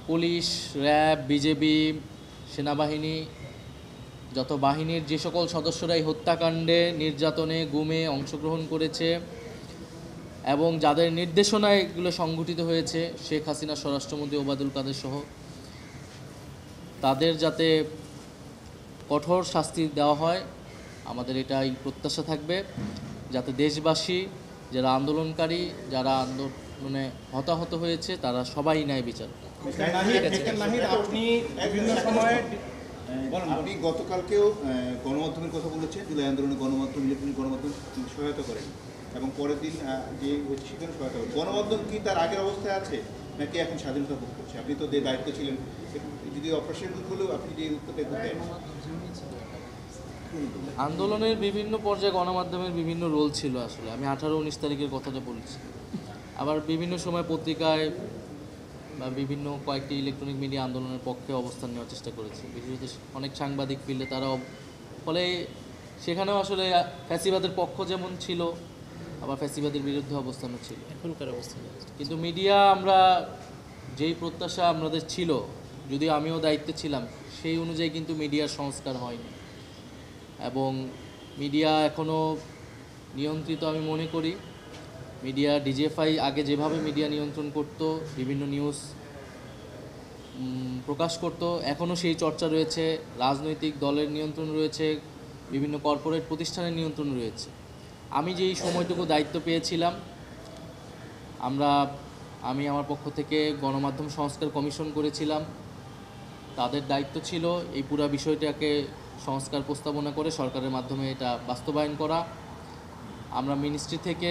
Police, RAB, BJP, সেনাবাহিনী, যত বাহিনীর যে সকল সদস্যরা এই হত্যাকাণ্ডে, নির্যাতনে, গুমে অংশগ্রহণ করেছে এবং যাদের নির্দেশনায় এগুলো সংঘটিত হয়েছে, শেখ হাসিনা, স্বরাষ্ট্রমন্ত্রী ওবায়দুল কাদের সহ, তাদের যাতে কঠোর শাস্তি দেওয়া হয়, আমাদের এটাই প্রত্যাশা থাকবে, যাতে দেশবাসী, যারা আন্দোলনকারী, যারা আন্দোলনে হতাহত হয়েছে, তারা সবাই ন্যায় বিচার। আপনি গতকালকেও গণমাধ্যমের কথা বলেছেন, জুলাই আন্দোলনে গণমাধ্যম, ইলেকট্রনিক গণমাধ্যম সহায়তা করেন এবং পরের দিন যে হচ্ছে সেখানে সহায়তা করেন। গণমাধ্যম কি তার আগের অবস্থায় আছে নাকি এখন স্বাধীনতা ভোগ করছে? আপনি তো যে দায়িত্ব ছিলেন, যদি অপারেশনগুলো আপনি যে উত্তরটা দেন। আন্দোলনের বিভিন্ন পর্যায়ে গণমাধ্যমের বিভিন্ন রোল ছিল। আসলে আমি 18-19 তারিখের কথাটা বলছি। আবার বিভিন্ন সময় পত্রিকায় বা বিভিন্ন কয়েকটি ইলেকট্রনিক মিডিয়া আন্দোলনের পক্ষে অবস্থান নেওয়ার চেষ্টা করেছে, বিশেষত অনেক সাংবাদিক ফিল্ডে তারা। ফলে সেখানেও আসলে ফ্যাসিবাদের পক্ষ যেমন ছিল, আবার ফ্যাসিবাদের বিরুদ্ধে অবস্থানও ছিল। এখনকার অবস্থা কিন্তু মিডিয়া, আমরা যেই প্রত্যাশা আমাদের ছিল, যদিও আমিও দায়িত্বে ছিলাম, সেই অনুযায়ী কিন্তু মিডিয়ার সংস্কার হয়নি এবং মিডিয়া এখনও নিয়ন্ত্রিত আমি মনে করি। মিডিয়া, ডিজিএফআই আগে যেভাবে মিডিয়া নিয়ন্ত্রণ করত, বিভিন্ন নিউজ প্রকাশ করত, এখনও সেই চর্চা রয়েছে। রাজনৈতিক দলের নিয়ন্ত্রণ রয়েছে, বিভিন্ন কর্পোরেট প্রতিষ্ঠানের নিয়ন্ত্রণ রয়েছে। আমি যেই সময়টুকু দায়িত্ব পেয়েছিলাম, আমি আমার পক্ষ থেকে গণমাধ্যম সংস্কার কমিশন করেছিলাম। তাদের দায়িত্ব ছিল এই পুরো বিষয়টাকে সংস্কার প্রস্তাবনা করে সরকারের মাধ্যমে এটা বাস্তবায়ন করা। আমরা মিনিস্ট্রি থেকে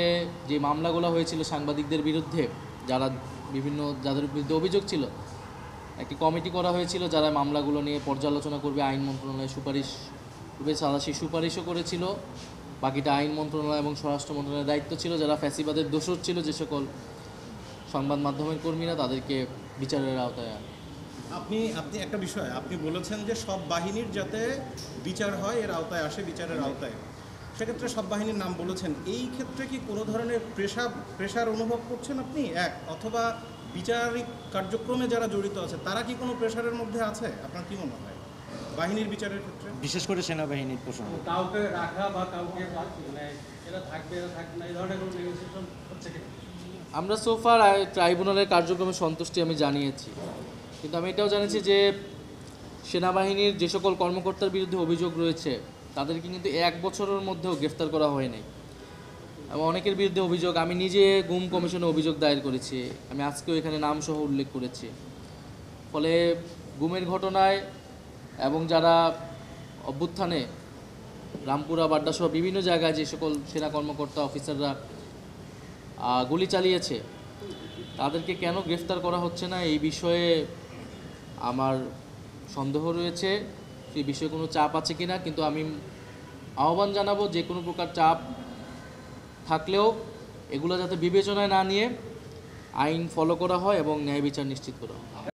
যে মামলাগুলো হয়েছিল সাংবাদিকদের বিরুদ্ধে, যাদের বিরুদ্ধে অভিযোগ ছিল, একটি কমিটি করা হয়েছিল যারা মামলাগুলো নিয়ে পর্যালোচনা করবে। আইন মন্ত্রণালয় সেই সুপারিশও করেছিল। বাকিটা আইন মন্ত্রণালয় এবং স্বরাষ্ট্র মন্ত্রণালয়ের দায়িত্ব ছিল। যারা ফ্যাসিবাদের দোষর ছিল, যে সকল সংবাদ মাধ্যমের কর্মীরা, তাদেরকে বিচারের আওতায় আনে। আপনি একটা বিষয় আপনি বলেছেন যে সব বাহিনীর যাতে বিচার হয়, এর আওতায় আসে, বিচারের আওতায়। সেক্ষেত্রে সব বাহিনীর নাম বলেছেন। এই ক্ষেত্রে কি কোনো ধরনের প্রেশার অনুভব করছেন আপনি? অথবা বিচারিক কার্যক্রমে যারা জড়িত আছে তারা কি কোনো প্রেশারের মধ্যে আছে? আপনার কি মনে হয় বাহিনীর বিচারের ক্ষেত্রে, বিশেষ করে সেনাবাহিনীর প্রসঙ্গ? কাউকে রাখা বা কাউকে এরা থাকবে না, এই ধরনের কোনো নেগোসিয়েশন হচ্ছে কি? আমরা সোফার ট্রাইব্যুনালের কার্যক্রমে সন্তুষ্টি আমি জানিয়েছি, কিন্তু আমি এটাও জানিয়েছি যে সেনাবাহিনীর যে সকল কর্মকর্তার বিরুদ্ধে অভিযোগ রয়েছে, তাদেরকে কিন্তু 1 বছরের মধ্যেও গ্রেফতার করা হয়নি এবং অনেকের বিরুদ্ধে অভিযোগ। আমি নিজে গুম কমিশনে অভিযোগ দায়ের করেছি, আমি আজকেও এখানে নামসহ উল্লেখ করেছি। ফলে গুমের ঘটনায় এবং যারা অভ্যুত্থানে রামপুরা, বাড্ডাসহ বিভিন্ন জায়গায় যে সকল সেনা কর্মকর্তা, অফিসাররা গুলি চালিয়েছে, তাদেরকে কেন গ্রেফতার করা হচ্ছে না, এই বিষয়ে আমার সন্দেহ রয়েছে। সেই বিষয়ে কোনো চাপ আছে কিনা, কিন্তু আমি আহ্বান জানাবো যে কোনো প্রকার চাপ থাকলেও এগুলো যাতে বিবেচনায় না নিয়ে আইন ফলো করা হয় এবং ন্যায় বিচার নিশ্চিত করা হয়।